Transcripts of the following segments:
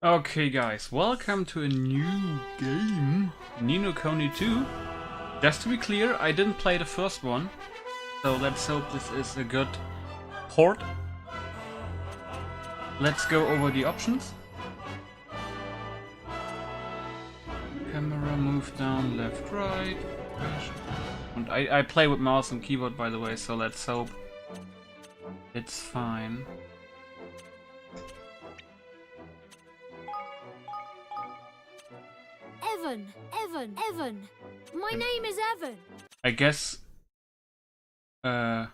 Okay guys, welcome to a new game, Ni no Kuni 2. Just to be clear, I didn't play the first one, so let's hope this is a good port. Let's go over the options. Camera, move down, left, right. And I play with mouse and keyboard, by the way, so let's hope it's fine. Evan. My name is Evan. I guess. Wait,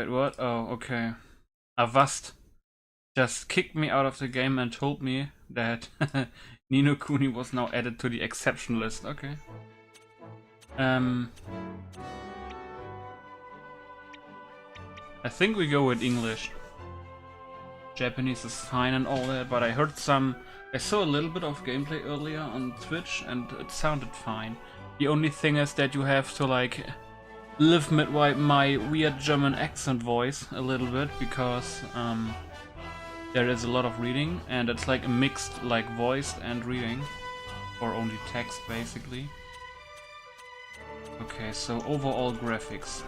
what? Oh, okay. Avast just kicked me out of the game and told me that Ni no Kuni was now added to the exception list. Okay. I think we go with English. Japanese is fine and all that, but I saw a little bit of gameplay earlier on Twitch and it sounded fine. The only thing is that you have to like live my weird German accent voice a little bit because there is a lot of reading and it's like a mixed like voice and reading, or only text basically. Okay, so overall graphics.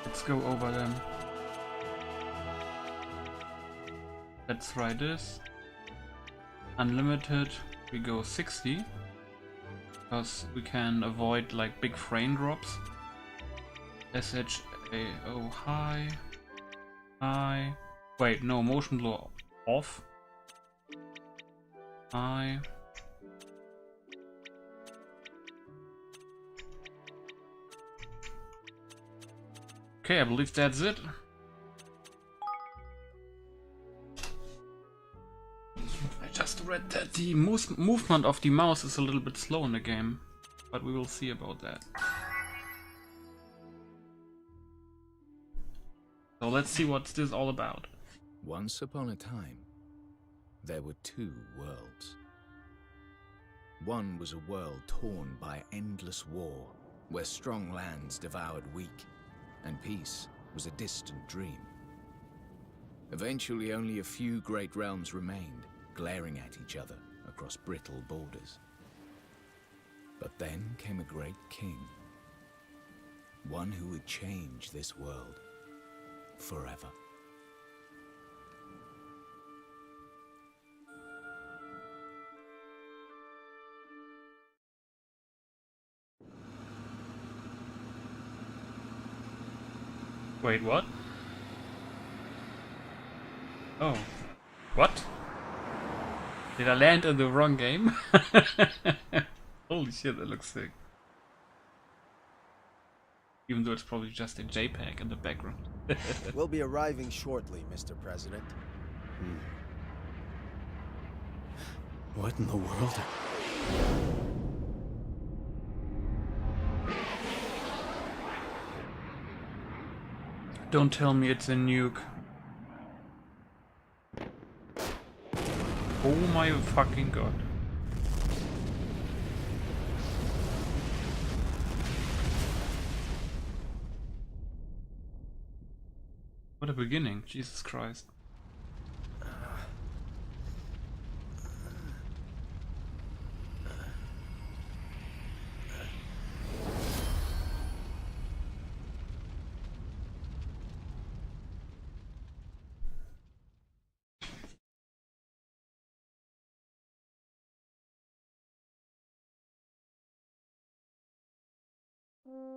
Let's go over them. Let's try this. Unlimited, we go 60 because we can avoid like big frame drops. SHAO high. Wait, no, motion blur off. High. Okay, I believe that's it. I just read that the movement of the mouse is a little bit slow in the game, but we will see about that. So let's see what's this all about. Once upon a time, there were two worlds. One was a world torn by endless war, where strong lands devoured weak, and peace was a distant dream. Eventually, only a few great realms remained, glaring at each other across brittle borders. But then came a great king, one who would change this world forever. Wait, what? Oh. What? Did I land in the wrong game? Holy shit, that looks sick. Even though it's probably just a JPEG in the background. We'll be arriving shortly, Mr. President. What in the world? Don't tell me it's a nuke. Oh my fucking god. What a beginning, Jesus Christ.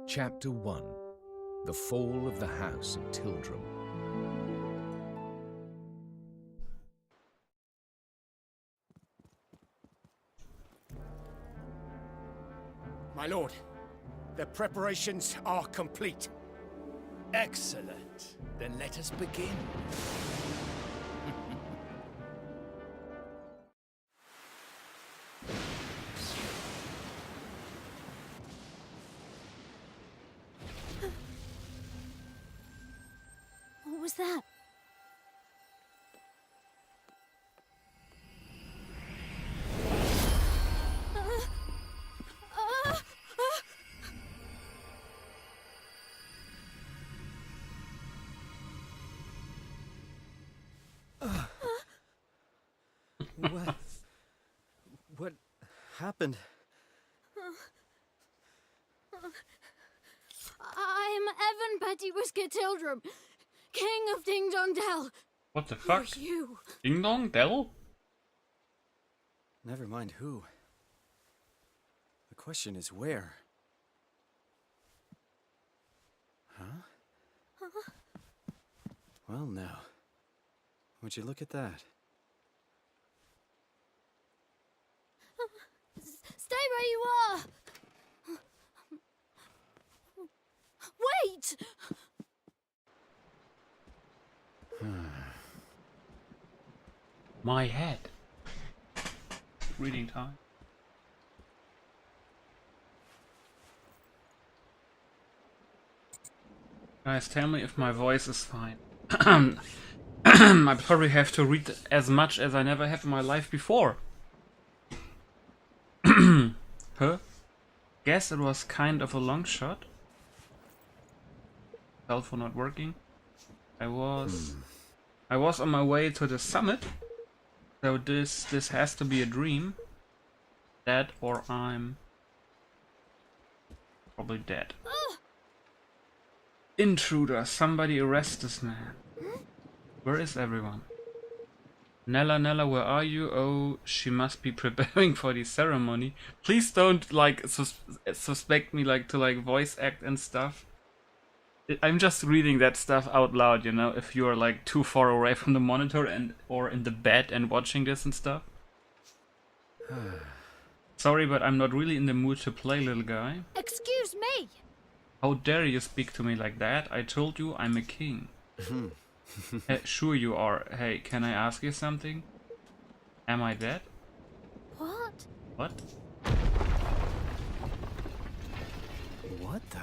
Chapter 1. The Fall of the House of Tildrum. My lord, the preparations are complete. Excellent. Then let us begin. What was that? What happened? I'm Evan Petty Whisker Tildrum, King of Ding Dong Dell. What the Who fuck? are you? Ding Dong Dell? Never mind who. The question is where? Huh? Well, now. Would you look at that? Stay where you are. Wait! My head. Reading time. Guys, tell me if my voice is fine. I probably have to read as much as I never have in my life before. Huh? Guess it was kind of a long shot. Cell phone not working. I was on my way to the summit. So this has to be a dream. That or I'm probably dead. Intruder, somebody arrest this man. Where is everyone? Nella, where are you? Oh, she must be preparing for the ceremony. Please don't like suspect me like to like voice act and stuff. I'm just reading that stuff out loud, you know, if you're like too far away from the monitor and or in the bed and watching this and stuff. Sorry, but I'm not really in the mood to play, little guy. Excuse me. How dare you speak to me like that? I told you I'm a king. Sure you are. Hey, can I ask you something? Am I dead? What? What? What the?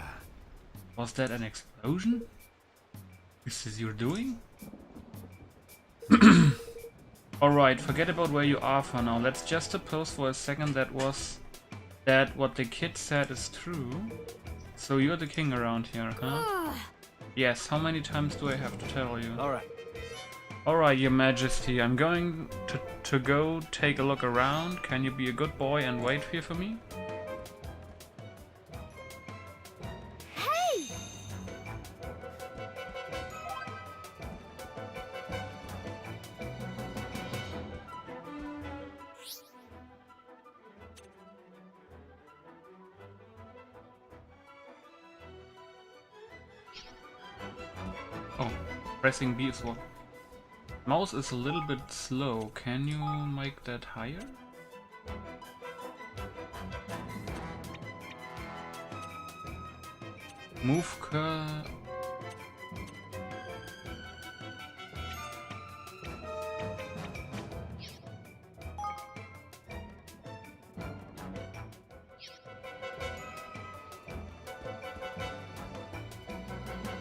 Was that an explosion? Is this your doing? Alright, forget about where you are for now. Let's just suppose for a second that what the kid said is true. So you're the king around here, huh? Yes, how many times do I have to tell you? Alright, your majesty, I'm going to go take a look around. Can you be a good boy and wait here for me? Hey! Oh, pressing B is what? Mouse is a little bit slow. Can you make that higher? Move curve.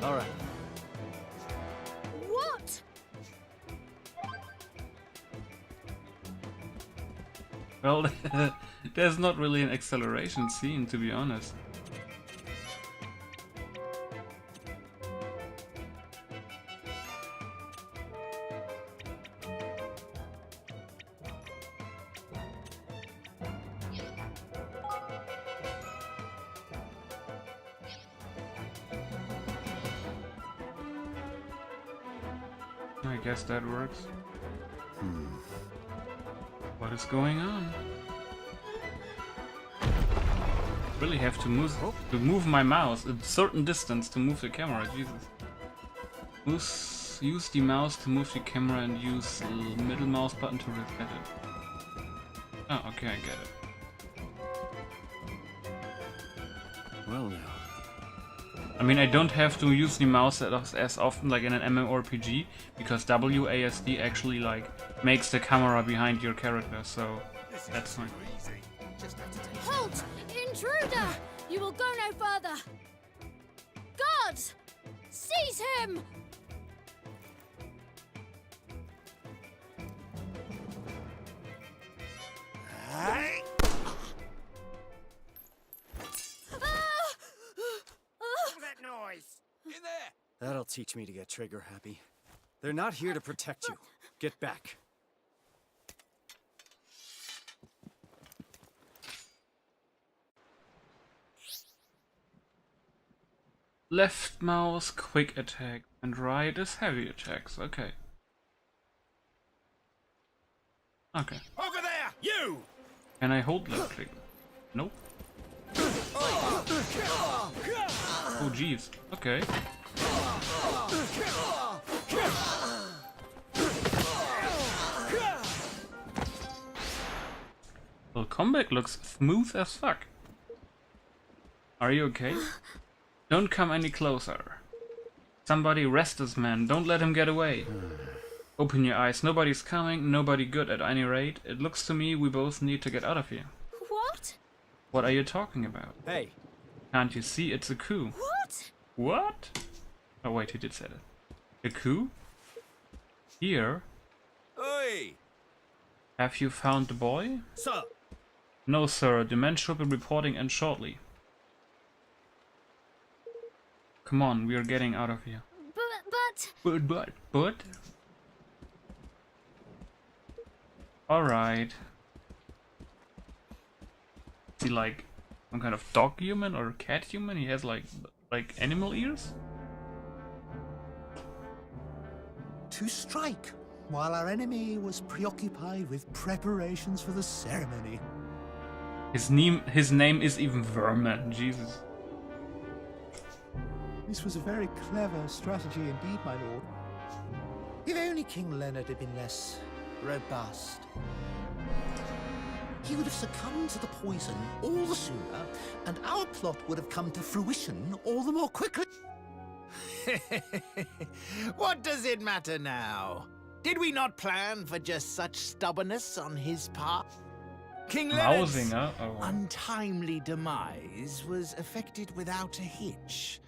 All right. What? Well, there's not really an acceleration scene, to be honest. I guess that works. What is going on? Really have to move my mouse a certain distance to move the camera. Jesus. Use the mouse to move the camera and use the middle mouse button to reset it. Oh, okay, I get it. Well now. I mean, I don't have to use the mouse as often like in an MMORPG because WASD actually like makes the camera behind your character, so that's fine. Halt! Intruder! You will go no further! Guards! Seize him! That noise! That'll teach me to get trigger happy. They're not here to protect you. Get back. Left mouse, quick attack, and right is heavy attacks. Okay. Okay. Over there, you! Can I hold left click? Nope. Oh jeez. Okay. Well, combat looks smooth as fuck. Are you okay? Don't come any closer. Somebody arrest this man. Don't let him get away. Open your eyes. Nobody's coming. Nobody good at any rate. It looks to me we both need to get out of here. What? What are you talking about? Hey. Can't you see it's a coup? What? What? Oh wait, he did say that. A coup? Here? Oi! Have you found the boy? Sir! No, sir. The men should be reporting in shortly. Come on, we are getting out of here. But? Alright. Is he like some kind of dog human or cat human? He has like animal ears? To strike, while our enemy was preoccupied with preparations for the ceremony. His name is even Vermin, Jesus. This was a very clever strategy indeed, my lord. If only King Leonard had been less robust, he would have succumbed to the poison all the sooner, and our plot would have come to fruition all the more quickly. What does it matter now? Did we not plan for just such stubbornness on his part? King Leonard's Mousing, huh? Oh. untimely demise was effected without a hitch.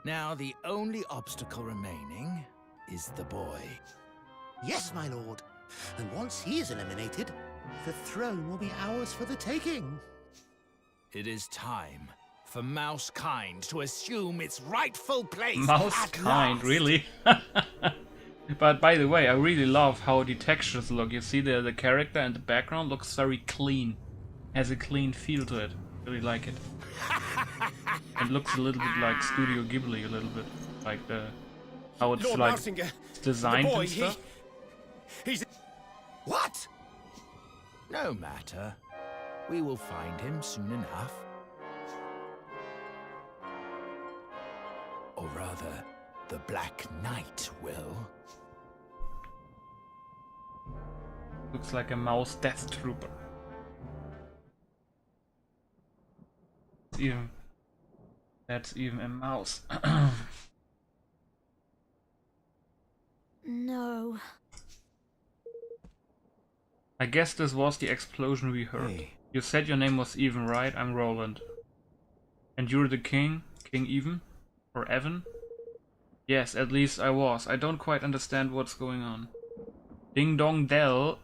Now the only obstacle remaining is the boy. Yes, my lord. And once he is eliminated, the throne will be ours for the taking. It is time for Mousekind to assume its rightful place. Mousekind, really? But by the way, I really love how the textures look. You see the character and the background looks very clean. Has a clean feel to it. Really like it. It looks a little bit like Studio Ghibli, a little bit. Like the how it's Lord like Mousinger, designed the boy, and stuff. he's... What? No matter. We will find him soon enough. Or rather, the Black Knight will. Looks like a mouse death trooper. That's even a mouse. No. I guess this was the explosion we heard. Hey. You said your name was Even, right? I'm Roland. And you're the king? King Even? Or Evan? Yes, at least I was. I don't quite understand what's going on. Ding Dong Dell...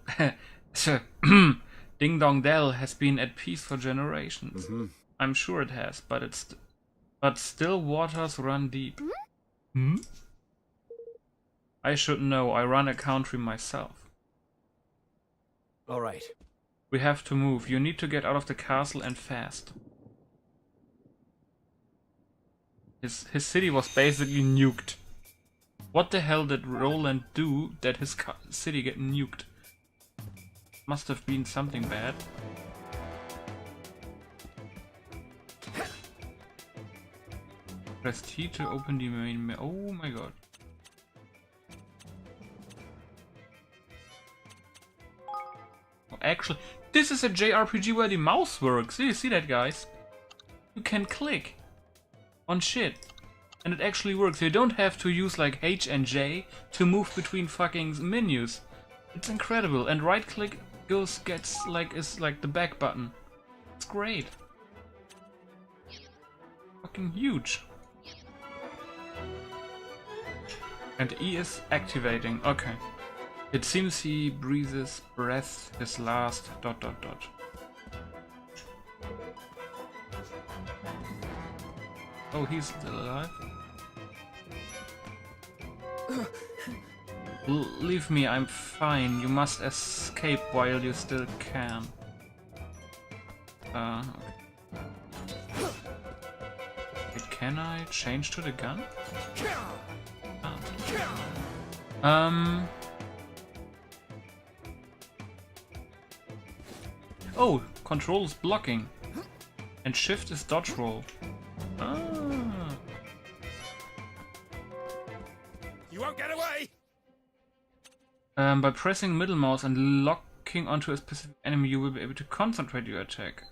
Ding Dong Dell has been at peace for generations. I'm sure it has, but still waters run deep. Hmm? I should know. I run a country myself. All right. We have to move. You need to get out of the castle and fast. His city was basically nuked. What the hell did Roland do that his city get nuked? Must have been something bad. Press T to open the main oh my god. Oh, actually, this is a JRPG where the mouse works. You see that, guys? You can click on shit. And it actually works. You don't have to use like H and J to move between fucking menus. It's incredible. And right click is like the back button. It's great. Fucking huge. And E is activating. Okay. It seems he breathes his last ... Oh, he's still alive? Leave me, I'm fine. You must escape while you still can. Wait, can I change to the gun? Oh, control is blocking. And shift is dodge roll. You won't get away! By pressing middle mouse and locking onto a specific enemy, you will be able to concentrate your attacks.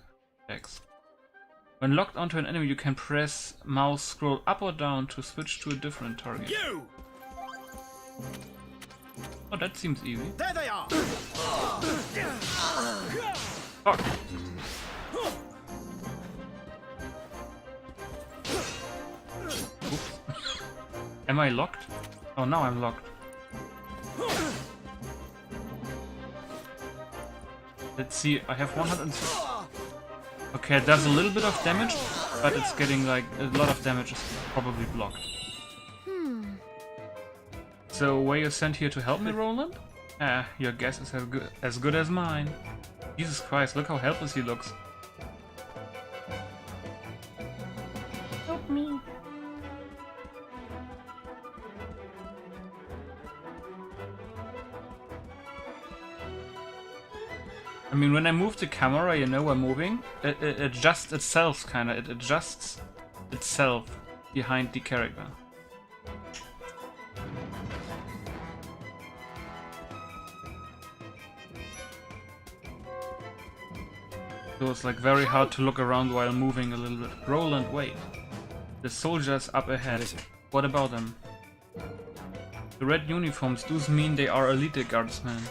When locked onto an enemy, you can press mouse scroll up or down to switch to a different target. You! Oh, that seems easy. There they are! Fuck. Oops. Am I locked? Oh, now I'm locked. Let's see, I have 106. Okay, it does a little bit of damage, but it's getting like a lot of damage is probably blocked. So, were you sent here to help me, Roland? Ah, your guess is as good as mine. Jesus Christ, look how helpless he looks. Help me. I mean, when I move the camera, you know, we're moving. It adjusts itself, kinda. It adjusts itself behind the character. So it's like very hard to look around while moving a little bit. Roland, wait. The soldiers up ahead. What about them? The red uniforms, those mean they are elite guardsmen.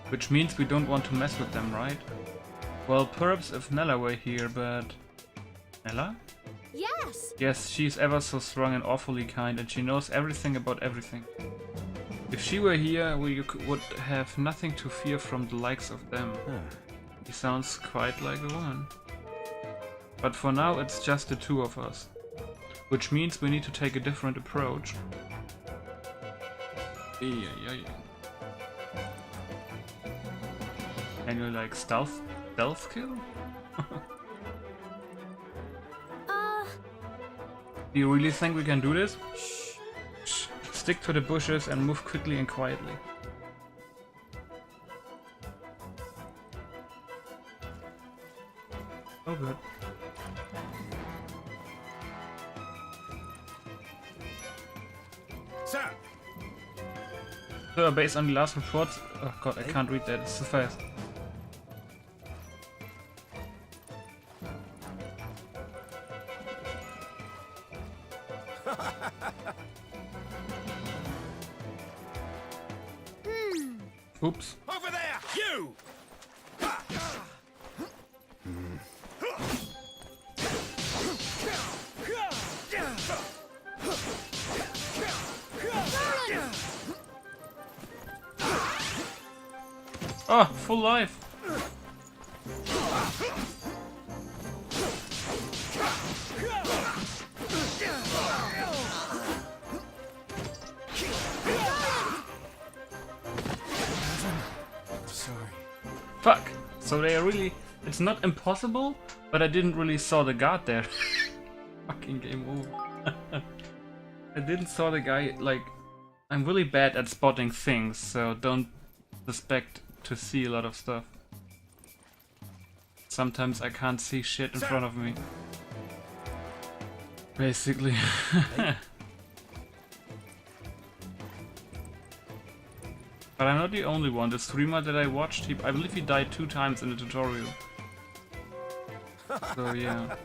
Which means we don't want to mess with them, right? Well, perhaps if Nella were here, but... Nella? Yes! Yes, she's ever so strong and awfully kind, and she knows everything about everything. If she were here, we would have nothing to fear from the likes of them. He sounds quite like a woman. But for now, it's just the two of us. Which means we need to take a different approach. Yeah. And you're like stealth kill? Do you really think we can do this? Shh. Stick to the bushes and move quickly and quietly. Oh good. Sir! So, based on the last reports... Oh god, I can't read that, it's too fast. Oops. Over there! You! Oh, full life. Sorry. Fuck. So they are really... It's not impossible, but I didn't really saw the guard there. Fucking game over. I didn't saw the guy, like... I'm really bad at spotting things, so don't suspect to see a lot of stuff. Sometimes I can't see shit in front of me. Basically. But I'm not the only one. The streamer that I watched, I believe he died 2 times in the tutorial. So yeah.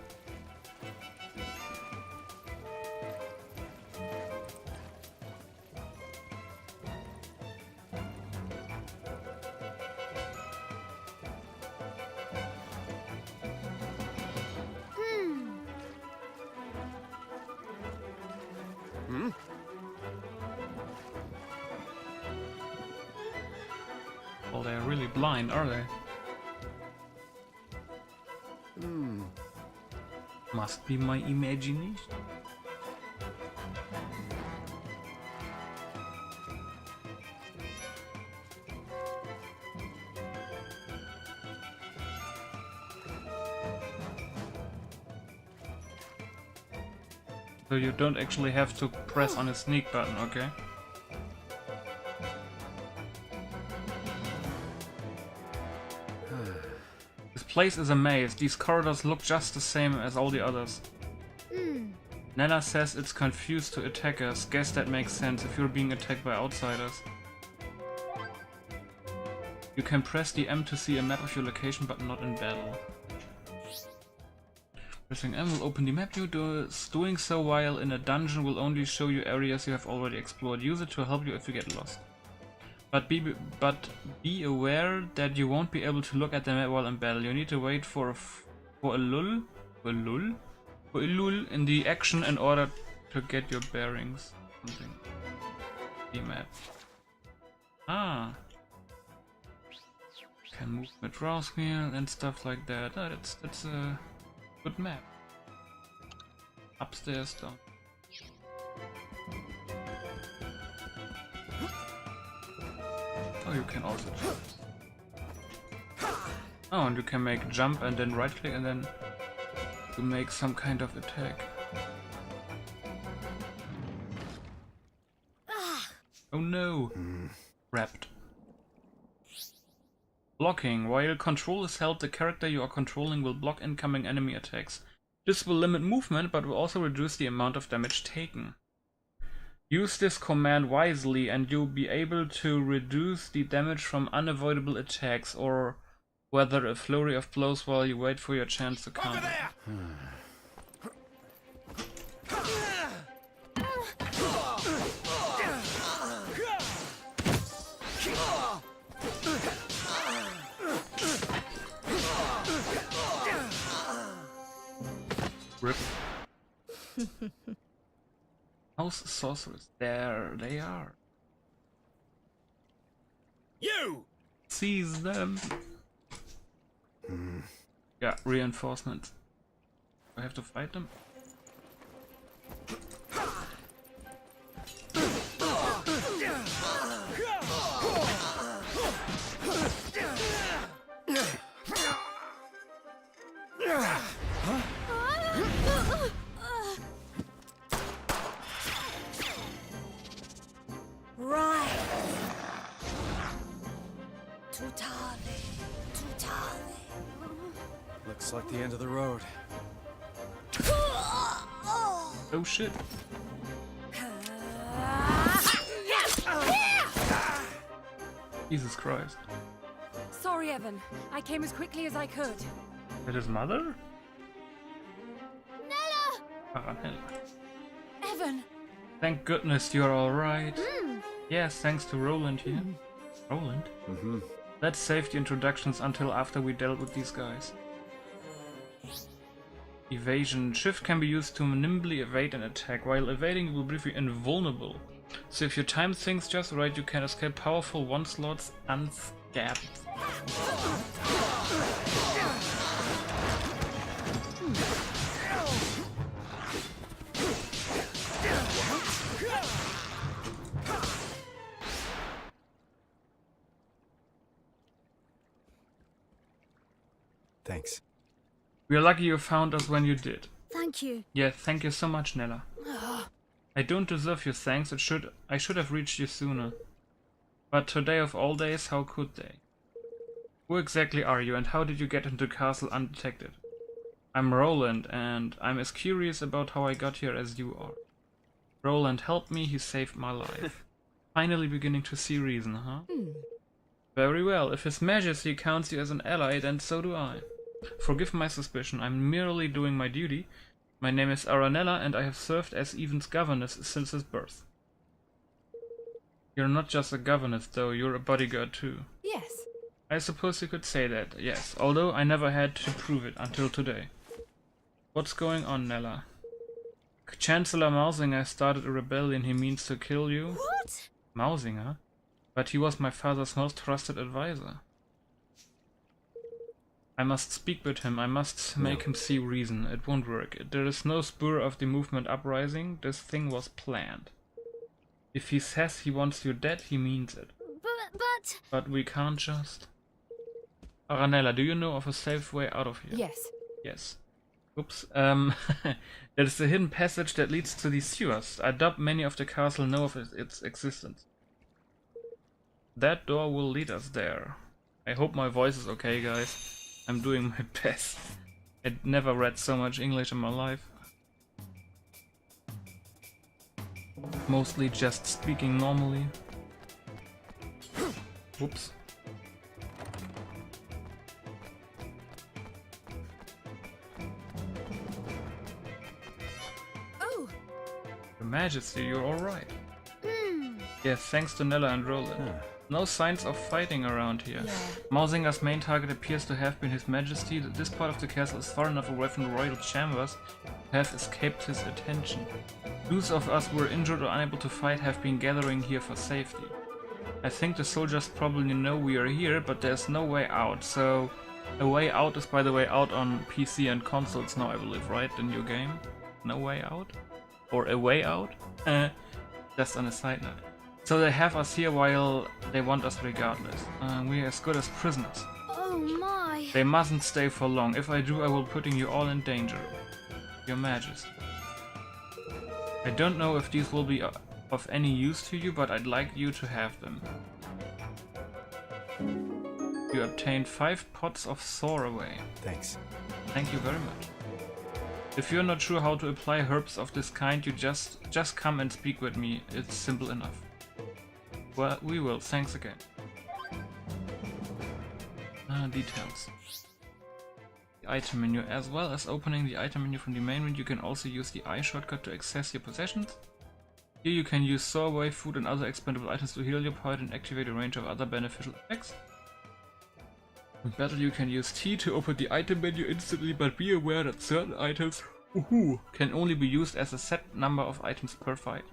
Well, they're really blind, are they? Must be my imagination. So you don't actually have to press on a sneak button, okay? This place is a maze. These corridors look just the same as all the others. Nella says it's confused to attackers. Guess that makes sense if you're being attacked by outsiders. You can press the M to see a map of your location, but not in battle. Pressing M will open the map. Doing so while in a dungeon will only show you areas you have already explored. Use it to help you if you get lost. But be aware that you won't be able to look at the map while in battle. You need to wait for a lull in the action in order to get your bearings. Something. The map. Ah. Can move with draws wheel and stuff like that. Oh, that's a good map. Upstairs, down. Oh, you can also jump. Oh, and you can make jump and then right click and then to make some kind of attack. Oh no! Wrapped. Blocking. While control is held, the character you are controlling will block incoming enemy attacks. This will limit movement, but will also reduce the amount of damage taken. Use this command wisely and you'll be able to reduce the damage from unavoidable attacks or weather a flurry of blows while you wait for your chance to counter. Rip. House sorcerers. There they are. You! Seize them. Yeah, reinforcements. I have to fight them? Right. Tutale. Looks like the end of the road. Oh shit. Jesus Christ. Sorry, Evan. I came as quickly as I could. That his mother? Nella! Nella. Evan! Thank goodness you're alright. Yes, thanks to Roland here. Roland? Let's save the introductions until after we dealt with these guys. Evasion. Shift can be used to nimbly evade an attack. While evading, you will briefly invulnerable. So if you time things just right, you can escape powerful onslaughts unscabbed. Thanks. We're lucky you found us when you did. Thank you. Yeah, thank you so much, Nella. I don't deserve your thanks. I should have reached you sooner. But today of all days, how could they? Who exactly are you and how did you get into the castle undetected? I'm Roland and I'm as curious about how I got here as you are. Roland helped me, he saved my life. Finally beginning to see reason, huh? Very well, if His Majesty counts you as an ally, then so do I. Forgive my suspicion, I'm merely doing my duty. My name is Aranella and I have served as Even's governess since his birth. You're not just a governess though, you're a bodyguard too. Yes. I suppose you could say that, yes, although I never had to prove it until today. What's going on, Nella? Chancellor Mausinger started a rebellion, he means to kill you. What? Mausinger? But he was my father's most trusted advisor. I must speak with him, I must make him see reason. It won't work. There is no spur of the movement uprising, this thing was planned. If he says he wants you dead, he means it. But we can't just... Aranella, do you know of a safe way out of here? Yes. Yes. Oops. There's a hidden passage that leads to these sewers. I doubt many of the castle know of its existence. That door will lead us there. I hope my voice is okay, guys. I'm doing my best. I never read so much English in my life. Mostly just speaking normally. Whoops. Oh, Your Majesty, you're alright. Yes, thanks to Nella and Roland. No signs of fighting around here. yeah. Mausinger's main target appears to have been His Majesty. This part of the castle is far enough away from the royal chambers to have escaped his attention. Those of us who were injured or unable to fight have been gathering here for safety. I think the soldiers probably know we are here, but there's no way out, so... A Way Out is, by the way, out on PC and consoles now, I believe, right? The new game? No Way Out? Or A Way Out? Just on a side note. So they have us here while they want us regardless. We're as good as prisoners. Oh my. They mustn't stay for long. If I do, I will putting you all in danger. Your Majesty. I don't know if these will be of any use to you, but I'd like you to have them. You obtained 5 pots of Soar away. Thanks. Thank you very much. If you're not sure how to apply herbs of this kind, you just come and speak with me. It's simple enough. Well, we will. Thanks again. Details. The item menu. As well as opening the item menu from the main menu, you can also use the I shortcut to access your possessions. Here you can use Soar away, food and other expendable items to heal your party and activate a range of other beneficial effects. In battle you can use T to open the item menu instantly, but be aware that certain items can only be used as a set number of items per fight.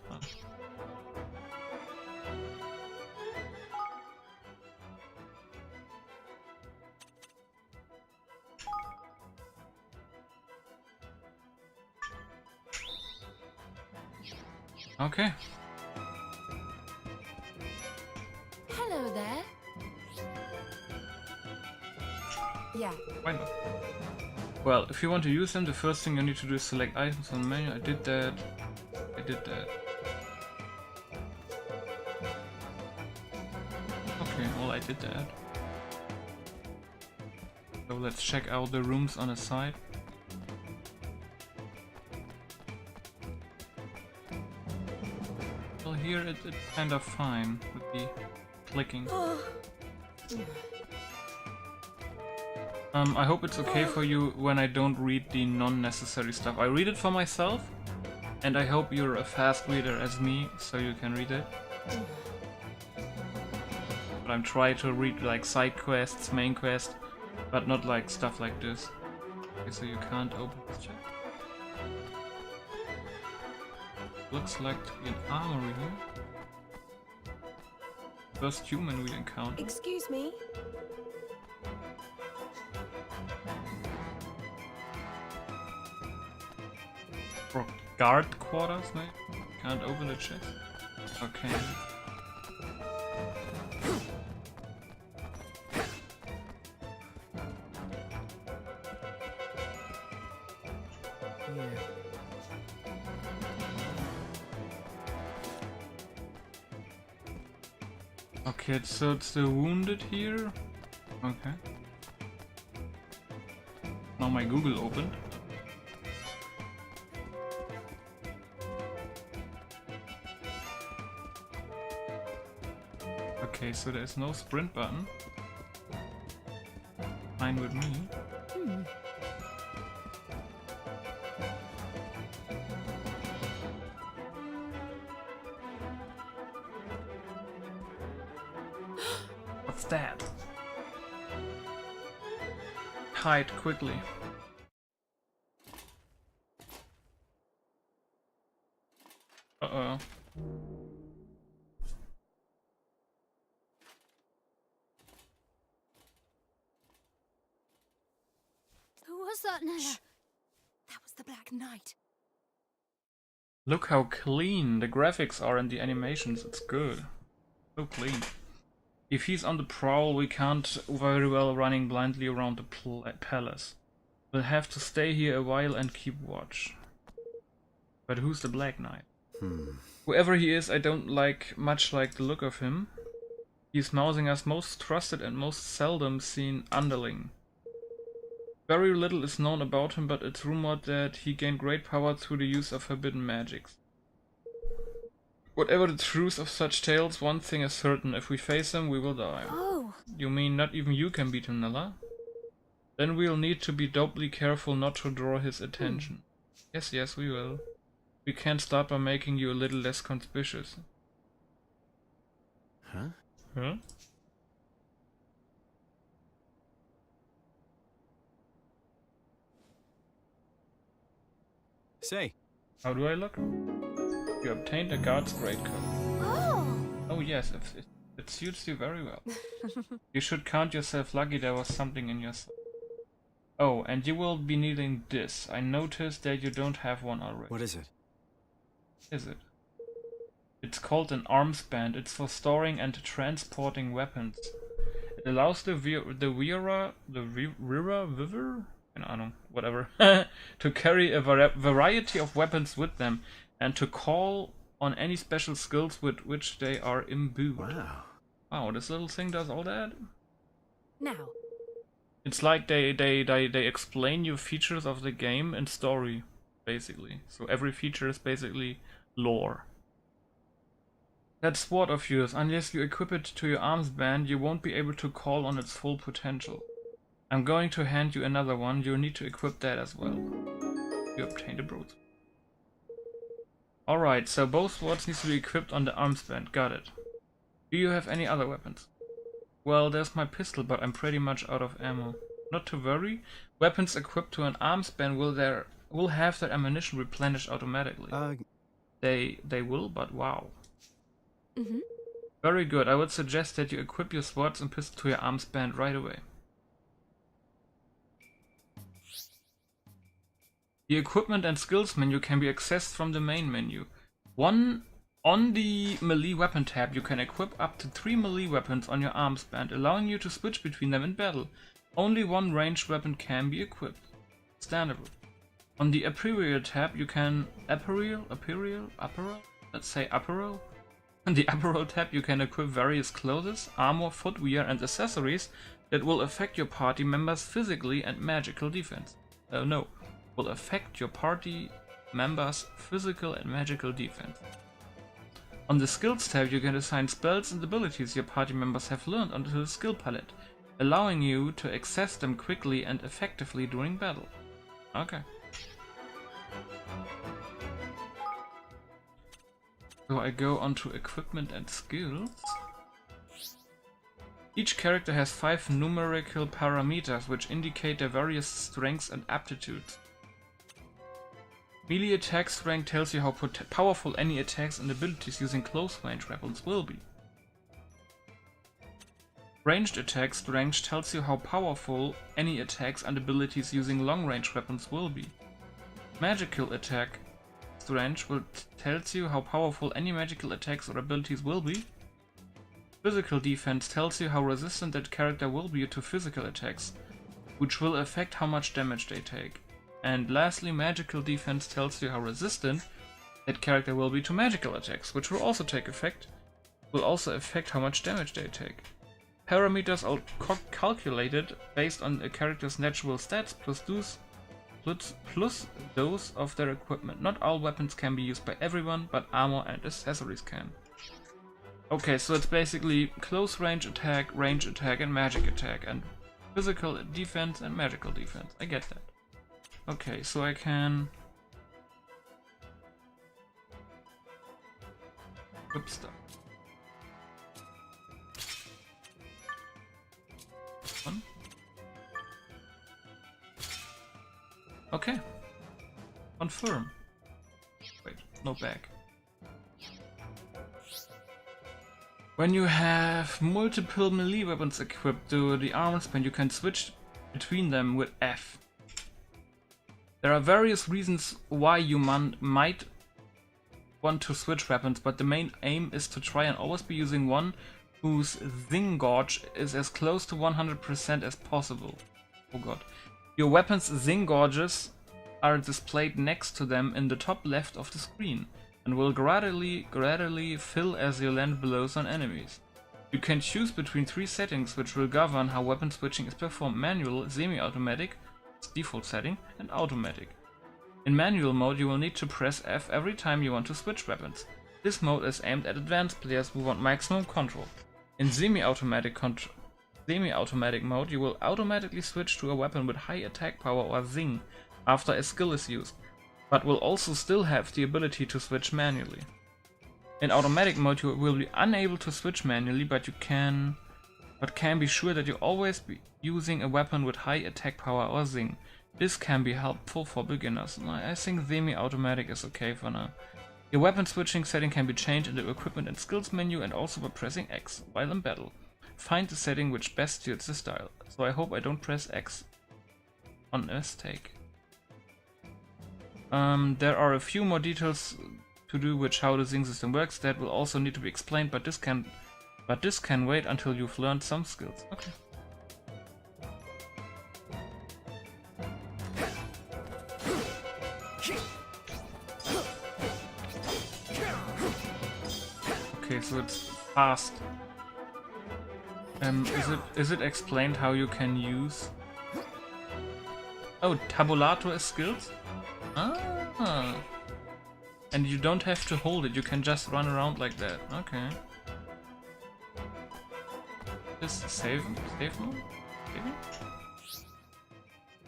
Okay. Hello there. Yeah. Why not? Well, if you want to use them, the first thing you need to do is select items on the menu. I did that. Okay, well I did that. So let's check out the rooms on the side. Well, here it's kind of fine with the clicking. I hope it's okay for you when I don't read the non-necessary stuff. I read it for myself, and I hope you're a fast reader as me, so you can read it. But I'm trying to read like side quests, main quest, but not like stuff like this. Okay, so you can't open this chat. Looks like to be an armory here. First human we encounter. Excuse me. For guard quarters, maybe? Can't open the chest. Okay. Okay, so it's the wounded here. Okay. Now my Google opened. Okay, so there's no sprint button. Fine with me. What's that? Hide quickly. Uh-oh. Who was that, Nella? That was the Black Knight. Look how clean the graphics are and the animations. It's good. So clean. If he's on the prowl, we can't very well running blindly around the palace. We'll have to stay here a while and keep watch. But who's the Black Knight? Whoever he is, I don't much like the look of him. He's Mousinger's most trusted and most seldom seen underling. Very little is known about him, but it's rumored that he gained great power through the use of forbidden magics. Whatever the truth of such tales, one thing is certain: if we face him, we will die. Oh, You mean not even you can beat him, Nella? Then we'll need to be doubly careful not to draw his attention. Yes, we will. We can start by making you a little less conspicuous. Huh? Huh? Say, How do I look? You obtained a guard's greatcoat. oh. Oh yes, it suits you very well. You should count yourself lucky there was something in your side. Oh, and you will be needing this. I noticed that you don't have one already. what is it? Is it? It's called an arms band. It's for storing and transporting weapons. It allows the wearer, keine Ahnung, whatever, to carry a variety of weapons with them and to call on any special skills with which they are imbued. Wow. Wow, this little thing does all that? Now, It's like they explain you features of the game and story, basically. So every feature is basically lore. That sword of yours, unless you equip it to your arms band, you won't be able to call on its full potential. I'm going to hand you another one. You'll need to equip that as well. You obtained a broadsword. Alright, so both swords need to be equipped on the arms band. Got it. Do you have any other weapons? Well, there's my pistol, but I'm pretty much out of ammo. Not to worry. Weapons equipped to an arms band will have their ammunition replenished automatically. They will, but wow. Mhm. Very good. I would suggest that you equip your swords and pistol to your arms band right away. The equipment and skills menu can be accessed from the main menu. On the melee weapon tab, you can equip up to 3 melee weapons on your arms band, allowing you to switch between them in battle. Only one ranged weapon can be equipped. Understandable. On the apparel tab, you can apparel? Let's say apparel. On the apparel tab, you can equip various clothes, armor, footwear, and accessories that will affect your party members' physically and magical defense. Will affect your party members' physical and magical defense. On the skills tab, you can assign spells and abilities your party members have learned onto the skill palette, allowing you to access them quickly and effectively during battle. Okay. So I go onto equipment and skills. Each character has 5 numerical parameters which indicate their various strengths and aptitudes. Melee attack strength tells you how powerful any attacks and abilities using close range weapons will be. Ranged attack strength tells you how powerful any attacks and abilities using long range weapons will be. Magical attack strength tells you how powerful any magical attacks or abilities will be. Physical defense tells you how resistant that character will be to physical attacks, which will affect how much damage they take. And lastly, magical defense tells you how resistant that character will be to magical attacks, which will also affect how much damage they take. Parameters are calculated based on a character's natural stats plus those of their equipment. Not all weapons can be used by everyone, but armor and accessories can. Okay, so it's basically close range attack, and magic attack, and physical defense and magical defense. I get that. Okay, so I can equip stuff. One. Okay. Confirm. Wait, no bag. When you have multiple melee weapons equipped to the arms band, you can switch between them with F. There are various reasons why you might want to switch weapons, but the main aim is to try and always be using one whose Zing Gauge is as close to 100% as possible. Oh god. Your weapon's zing gauges are displayed next to them in the top left of the screen and will gradually fill as you land blows on enemies. You can choose between 3 settings which will govern how weapon switching is performed: manual, semi-automatic, default setting, and automatic. In manual mode you will need to press F every time you want to switch weapons. This mode is aimed at advanced players who want maximum control. In semi-automatic mode you will automatically switch to a weapon with high attack power or zing after a skill is used, but will also still have the ability to switch manually. In automatic mode you will be unable to switch manually, but can be sure that you always be using a weapon with high attack power or zing. This can be helpful for beginners. I think semi-automatic is okay for now. Your weapon switching setting can be changed in the equipment and skills menu and also by pressing X while in battle. Find the setting which best suits the style. So I hope I don't press X on a mistake. There are a few more details to do with how the zing system works that will also need to be explained, but this can wait until you've learned some skills. Okay. Okay, so it's fast. Is it explained how you can use? Oh, tabulator is skills? Ah. And you don't have to hold it, you can just run around like that. Okay. Just save mode? Maybe?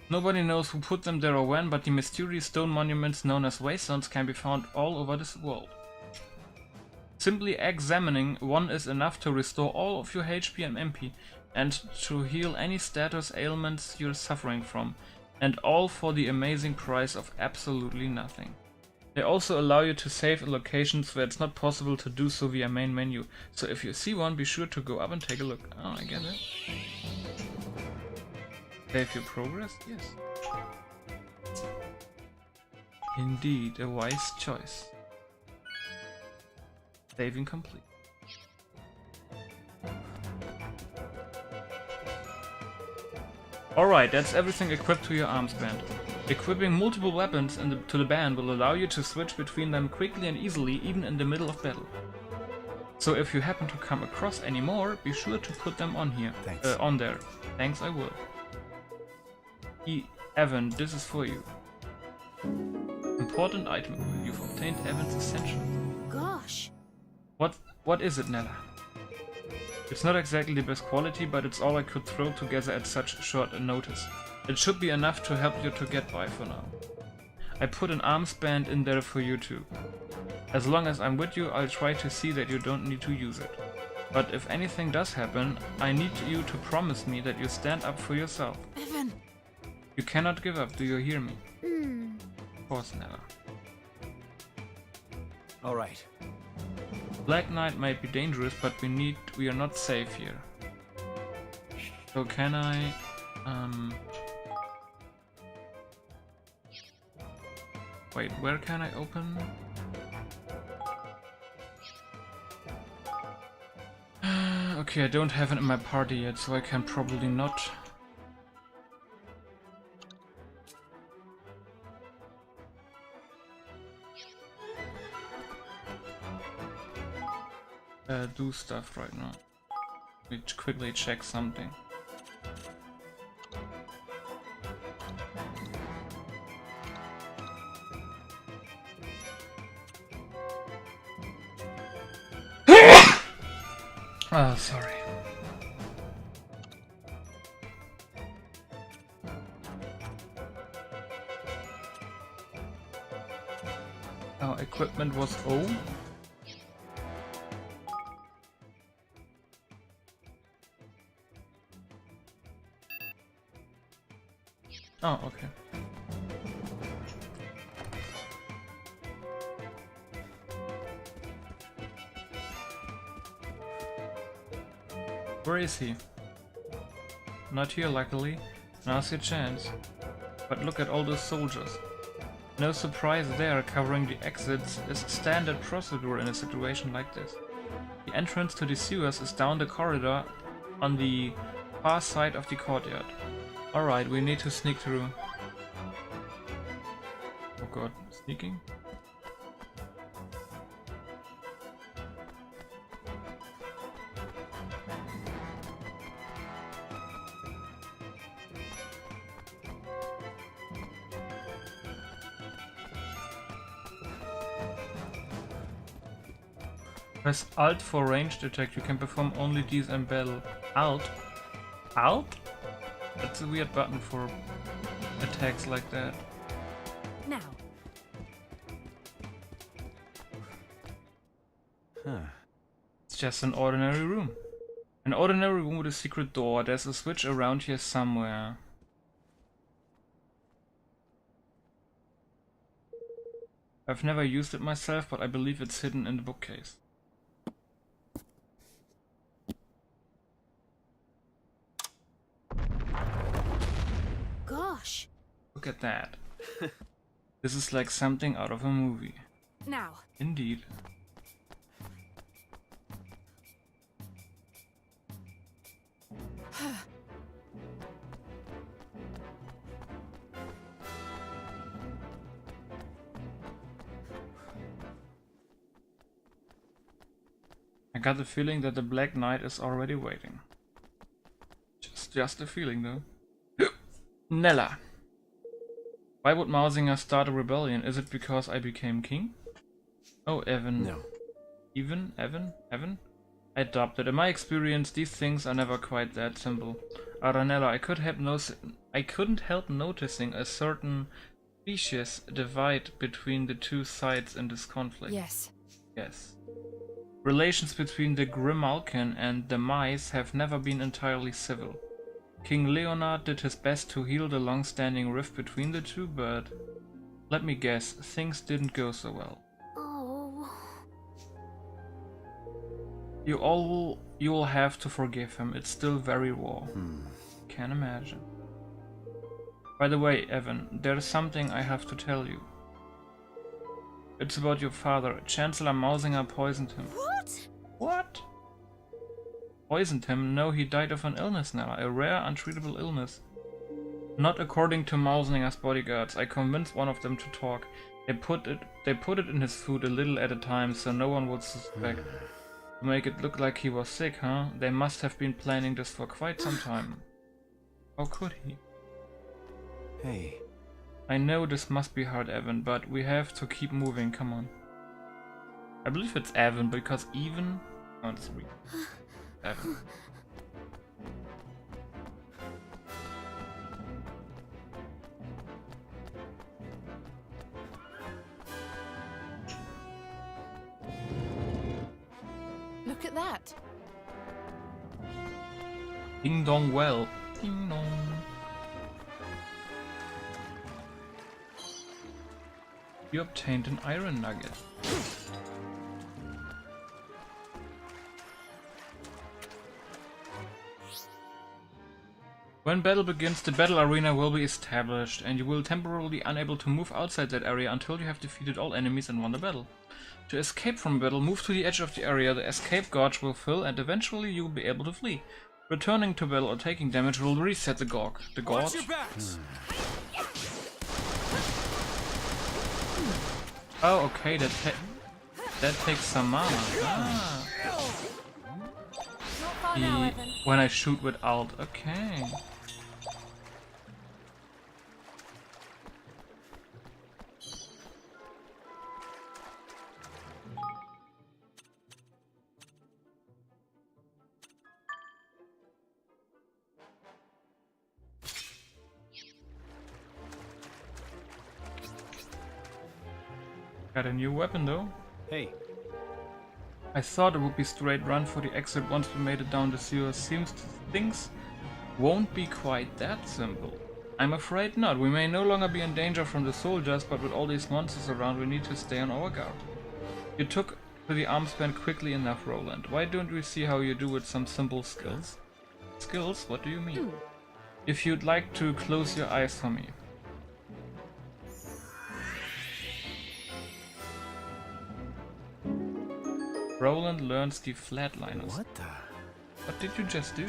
Nobody knows who put them there or when, but the mysterious stone monuments known as wastelands can be found all over this world. Simply examining one is enough to restore all of your HP and MP, and to heal any status ailments you're suffering from, and all for the amazing price of absolutely nothing. They also allow you to save in locations where it's not possible to do so via main menu, so if you see one, be sure to go up and take a look. Oh, I get it. Save your progress? Yes. Indeed, a wise choice. Saving complete. Alright, that's everything equipped to your arms band. Equipping multiple weapons to the band will allow you to switch between them quickly and easily, even in the middle of battle. So if you happen to come across any more, be sure to put them on here. Thanks. On there. Thanks, I will. Evan, this is for you. Important item. You've obtained Evan's Essentials. Gosh. What is it, Nella? It's not exactly the best quality, but it's all I could throw together at such short a notice. It should be enough to help you to get by for now. I put an arms band in there for you too. As long as I'm with you, I'll try to see that you don't need to use it. But if anything does happen, I need you to promise me that you stand up for yourself. Evan. You cannot give up, do you hear me? Of course, Nella. Alright. Black Knight might be dangerous, but we are not safe here. So can I... Wait, where can I open? Okay, I don't have it in my party yet, so I can probably not. Do stuff right now. Let me quickly check something. Oh, sorry. Our equipment was O. Oh, okay. Where is he? Not here, luckily. Now's your chance. But look at all those soldiers. No surprise there, covering the exits is standard procedure in a situation like this. The entrance to the sewers is down the corridor on the far side of the courtyard. Alright, we need to sneak through. Oh god, sneaking? Press Alt for ranged attack. You can perform only these in battle. Alt? Alt? That's a weird button for attacks like that. Now. Huh. It's just an ordinary room. An ordinary room with a secret door. There's a switch around here somewhere. I've never used it myself, but I believe it's hidden in the bookcase. Gosh. Look at that. This is like something out of a movie. Now. Indeed. I got the feeling that the Black Knight is already waiting. Just a feeling though. Nella. Why would Mausinger start a rebellion? Is it because I became king? Oh, Evan. No. Evan? I adopted. In my experience, these things are never quite that simple. Aranella, I couldn't help noticing a certain species divide between the two sides in this conflict. Yes. Yes. Relations between the Grimalkin and the mice have never been entirely civil. King Leonard did his best to heal the long-standing rift between the two, but let me guess, things didn't go so well. Oh. You'll have to forgive him. It's still very raw. Can't imagine. By the way, Evan, there's something I have to tell you. It's about your father. Chancellor Mausinger poisoned him. What? What? Poisoned him? No, he died of an illness now. A rare, untreatable illness. Not according to Mausinger's bodyguards. I convinced one of them to talk. They put it in his food a little at a time, so no one would suspect. To make it look like he was sick, huh? They must have been planning this for quite some time. How could he? Hey. I know this must be hard, Evan, but we have to keep moving, come on. I believe it's Evan, because even... Oh, it's real. Evan. Look at that. Ding dong well. Ding dong. You obtained an iron nugget. When battle begins, the battle arena will be established, and you will temporarily unable to move outside that area until you have defeated all enemies and won the battle. To escape from battle, move to the edge of the area, the escape gauge will fill, and eventually you will be able to flee. Returning to battle or taking damage will reset the gauge. The gauge? Watch your backs. Oh, okay, that takes some mana. Ah. Not far now, Evan. When I shoot with Alt, okay. Got a new weapon though. Hey. I thought it would be straight run for the exit once we made it down the sewer. Seems things won't be quite that simple. I'm afraid not. We may no longer be in danger from the soldiers, but with all these monsters around we need to stay on our guard. You took to the arms band quickly enough, Roland. Why don't we see how you do with some simple skills? Skills? What do you mean? If you'd like to close your eyes for me. Roland learns the flatliners. What the? What did you just do?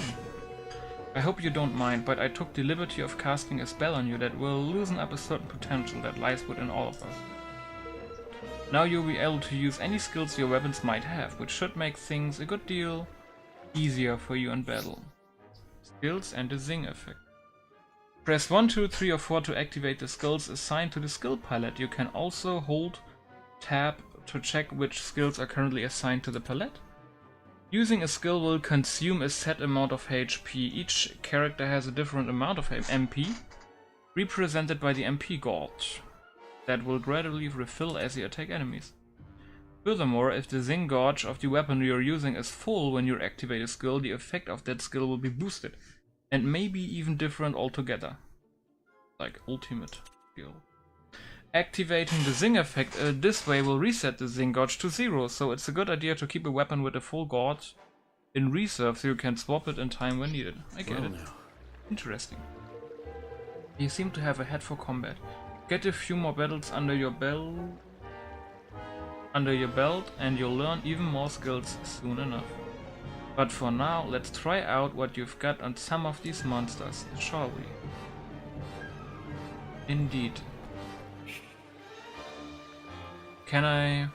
I hope you don't mind, but I took the liberty of casting a spell on you that will loosen up a certain potential that lies within all of us. Now you'll be able to use any skills your weapons might have, which should make things a good deal easier for you in battle. Skills and the Zing effect. Press 1, 2, 3 or 4 to activate the skills assigned to the skill palette. You can also hold tab to check which skills are currently assigned to the palette. Using a skill will consume a set amount of HP. Each character has a different amount of MP, represented by the MP gauge, that will gradually refill as you attack enemies. Furthermore, if the Zing gauge of the weapon you're using is full when you activate a skill, the effect of that skill will be boosted, and maybe even different altogether. Like ultimate skill. Activating the Zing effect this way will reset the Zing gauge to 0, so it's a good idea to keep a weapon with a full gauge in reserve so you can swap it in time when needed. I get it. Interesting. You seem to have a head for combat. Get a few more battles under your belt and you'll learn even more skills soon enough. But for now, let's try out what you've got on some of these monsters, shall we? Indeed. Can I...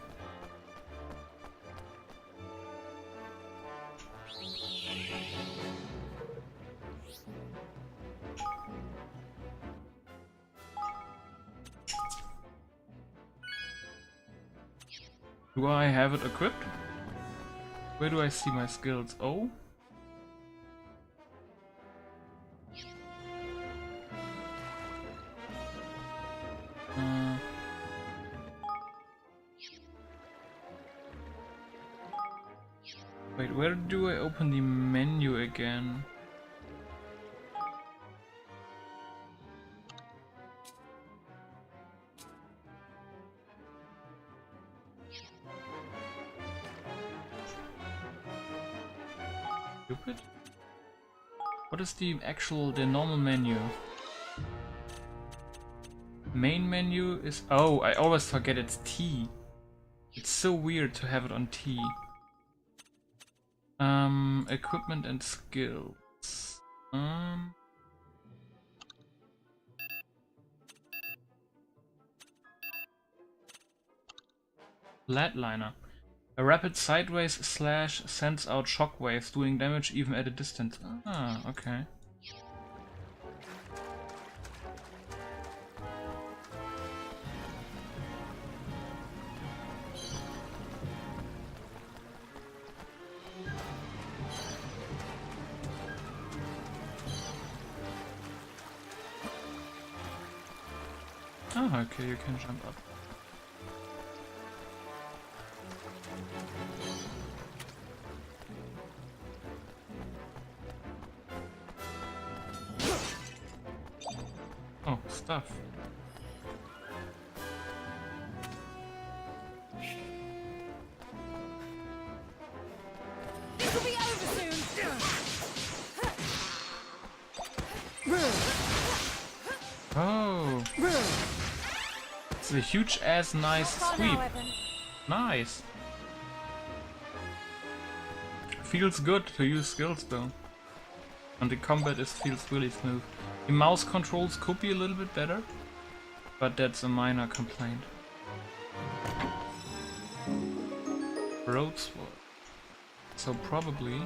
Do I have it equipped? Where do I see my skills? Oh? Wait, where do I open the menu again? Stupid? What is the normal menu? Main menu is... Oh, I always forget it's T. It's so weird to have it on T. Equipment and skills. Flatliner. A rapid sideways slash sends out shockwaves, doing damage even at a distance. Ah, okay. Ah, okay, you can jump up. Oh, stuff. This will be over soon. Oh. It's a huge ass nice sweep. Nice. Feels good to use skills though. And the combat feels really smooth. The mouse controls could be a little bit better, but that's a minor complaint. Broadsword. So probably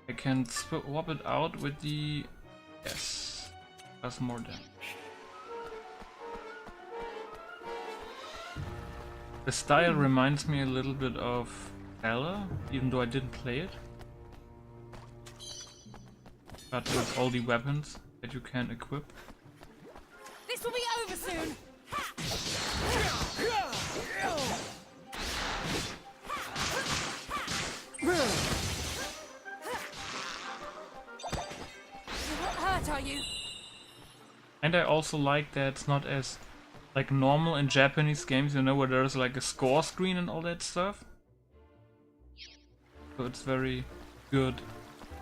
I can swap it out with the... Yes. Does more damage. The style reminds me a little bit of Ella, even though I didn't play it. But with all the weapons that you can equip. This will be over soon. You're not hurt, are you? And I also like that it's not as like normal in Japanese games, you know, where there's like a score screen and all that stuff. So it's very good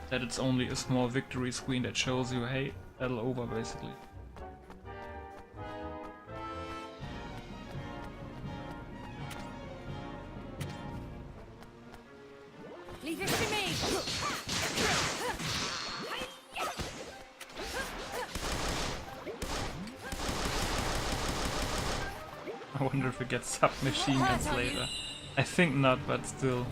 that it's only a small victory screen that shows you, hey, battle over, basically. Leave this to me. I wonder if we get submachine guns later. I think not, but still.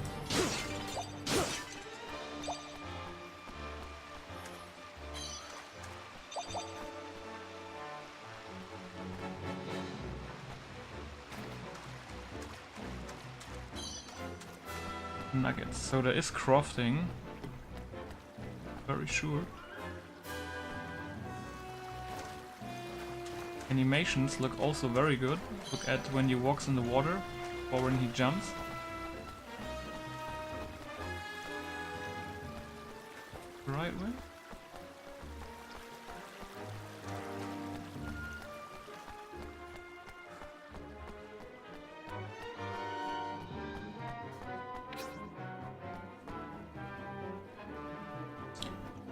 Nuggets. So there is crafting. Very sure. Animations look also very good. Look at when he walks in the water or when he jumps. Right way.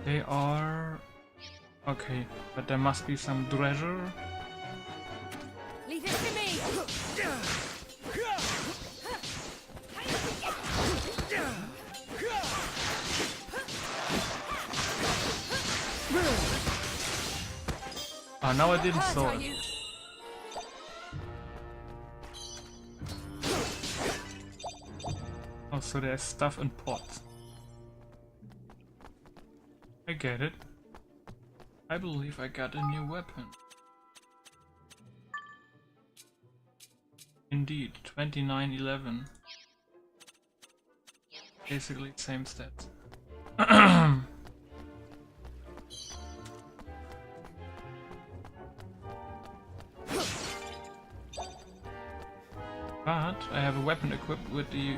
They are... okay, but there must be some treasure. Leave it to me! Ah, now I didn't saw it. You. Oh, so there's stuff in pots. I get it. I believe I got a new weapon. Indeed, 2911. Basically same stats. But I have a weapon equipped with the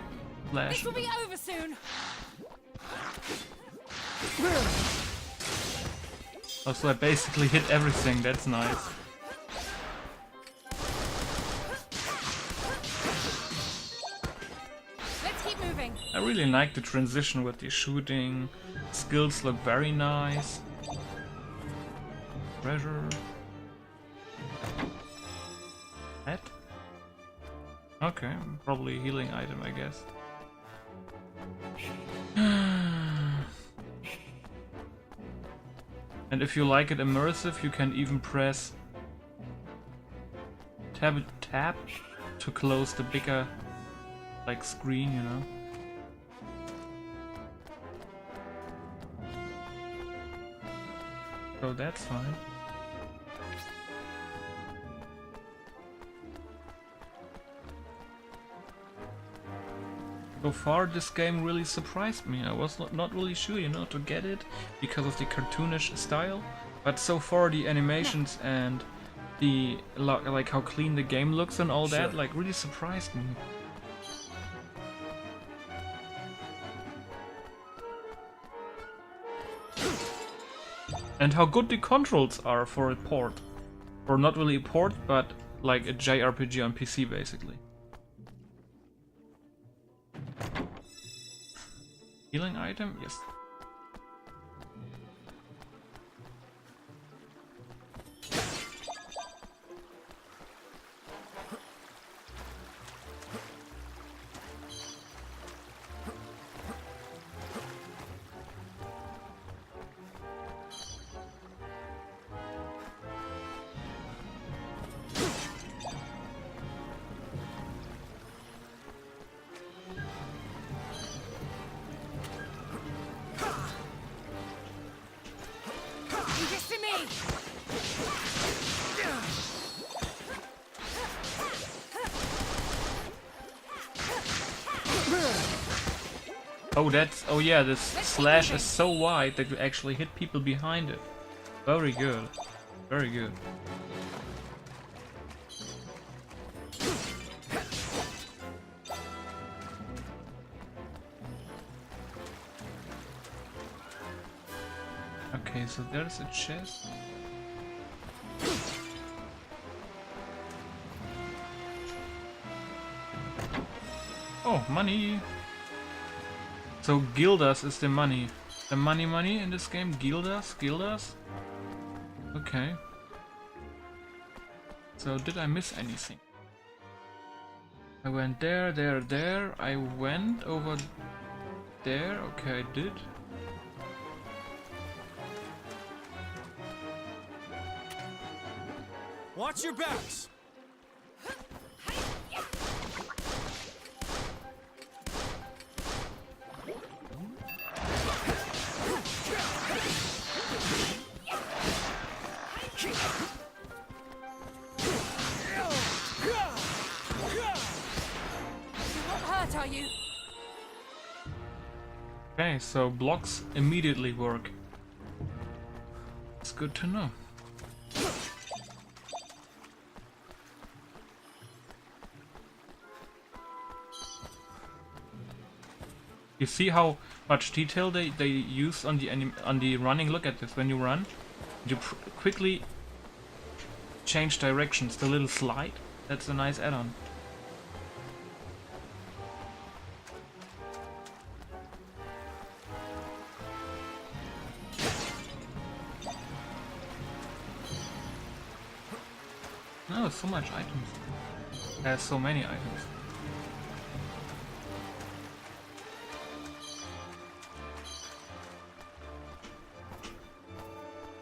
flash. This will be over soon. Oh, so I basically hit everything, that's nice. Let's keep moving. I really like the transition with the shooting. Skills look very nice. Treasure. That? Okay, probably a healing item, I guess. And if you like it immersive, you can even press tab to close the bigger like screen, you know. So that's fine. So far this game really surprised me. I was not really sure, you know, to get it because of the cartoonish style, but so far the animations and the like how clean the game looks and all that like really surprised me. And how good the controls are for a port. Or not really a port, but like a JRPG on PC basically. Healing item? Yes. Oh, that's... oh yeah, this slash is so wide that you actually hit people behind it. Very good. Very good. Okay, so there's a chest. Oh, money! So Gildas is the money. The money in this game? Gildas? Okay. So did I miss anything? I went there. I went over there. Okay, I did. Watch your backs! Okay, so blocks immediately work. It's good to know. You see how much detail they use on the running. Look at this. When you run, you quickly change directions. The little slide. That's a nice add-on. Oh, so much items. There's so many items.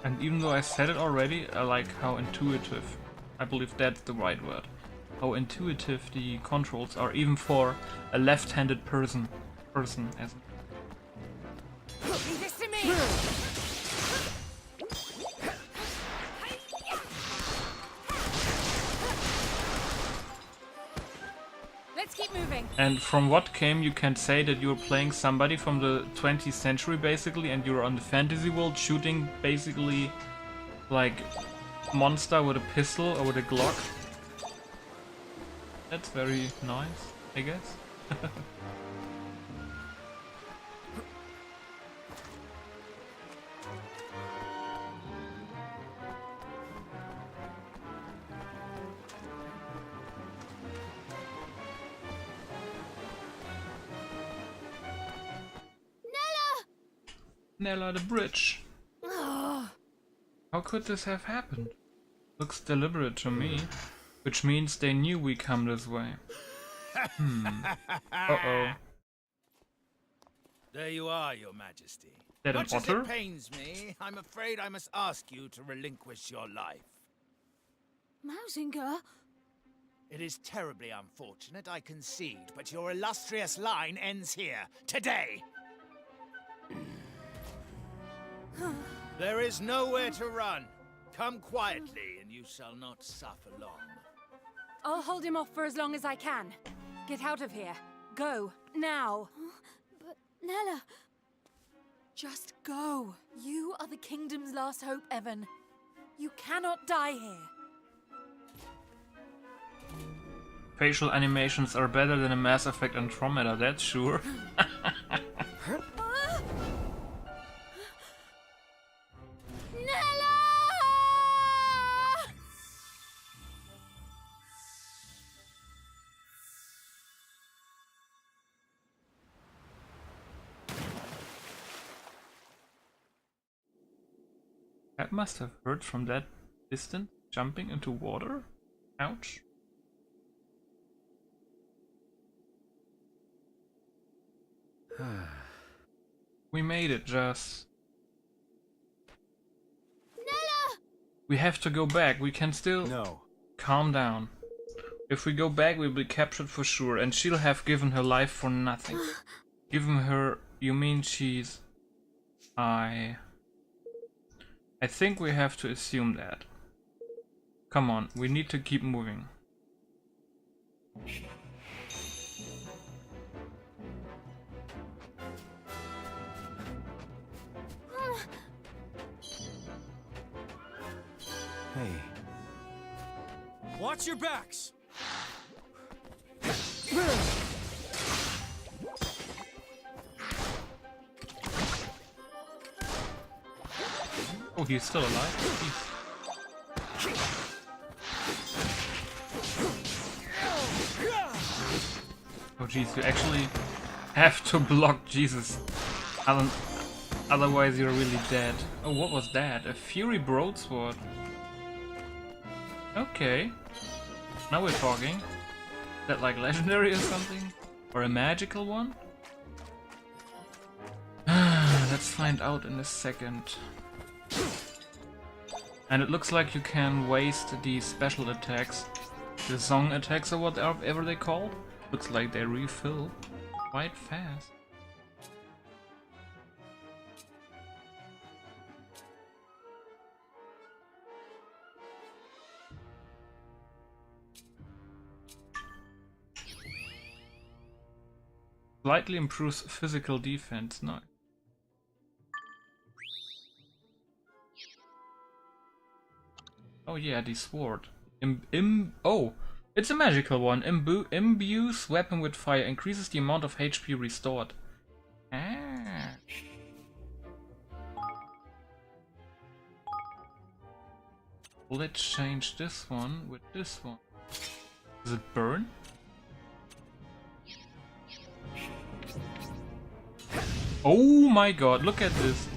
And even though I said it already, I like how intuitive, I believe that's the right word, how intuitive the controls are, even for a left-handed person as Leave this to me! Let's keep moving. And from what came, you can say that you're playing somebody from the 20th century basically, and you're on the fantasy world shooting basically like monster with a pistol or with a Glock. That's very nice, I guess. Nella the bridge. How could this have happened? Looks deliberate to me, which means they knew we come this way. Uh-oh. There you are, Your Majesty. That an Much as otter? it pains me, I'm afraid I must ask you to relinquish your life. Mausinger? It is terribly unfortunate, I concede, but your illustrious line ends here, today! There is nowhere to run. Come quietly, and you shall not suffer long. I'll hold him off for as long as I can. Get out of here. Go. Now. But Nella... Just go. You are the kingdom's last hope, Evan. You cannot die here. Facial animations are better than a Mass Effect Andromeda, that's sure. That must have hurt from that distance, jumping into water? Ouch. We made it, Jess. Nella! We have to go back, we can still... No. Calm down. If we go back, we'll be captured for sure, and she'll have given her life for nothing. Given her... You mean she's... I think we have to assume that. Come on, we need to keep moving. Hey. Watch your backs! Oh, he's still alive? Oh jeez, you actually have to block Jesus. Otherwise you're really dead. Oh, what was that? A Fury Broadsword. Okay. Now we're talking. Is that like legendary or something? Or a magical one? Let's find out in a second. And it looks like you can waste these special attacks, the song attacks or whatever they call. Looks like they refill quite fast. Slightly improves physical defense, nice. Oh yeah, the sword. Oh, it's a magical one. Imbues weapon with fire. Increases the amount of HP restored. Ah. Let's change this one with this one. Does it burn? Oh my god, look at this.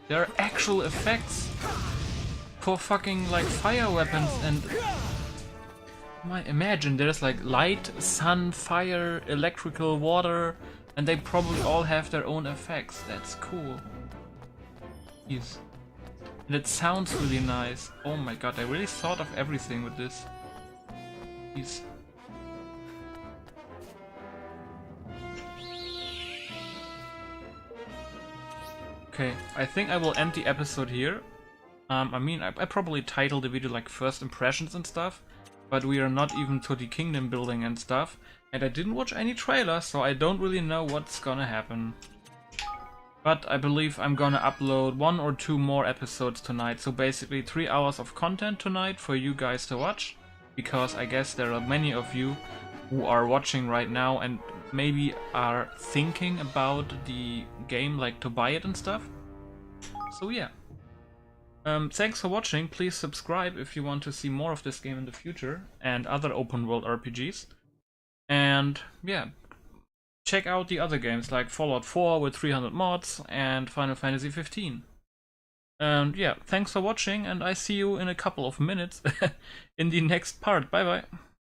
There are actual effects for fucking like fire weapons and imagine there's like light, sun, fire, electrical, water, and they probably all have their own effects. That's cool. Yes. And it sounds really nice. Oh my god, I really thought of everything with this. Yes. Okay, I think I will end the episode here. I mean, I probably titled the video like first impressions and stuff, but we are not even to the kingdom building and stuff, and I didn't watch any trailer, so I don't really know what's gonna happen. But I believe I'm gonna upload 1 or 2 more episodes tonight, so basically 3 hours of content tonight for you guys to watch, because I guess there are many of you who are watching right now and maybe are thinking about the game, like to buy it and stuff. So yeah. Thanks for watching. Please subscribe if you want to see more of this game in the future and other open world RPGs. And yeah, check out the other games like Fallout 4 with 300 mods and Final Fantasy 15. And yeah, thanks for watching, and I see you in a couple of minutes in the next part. Bye bye.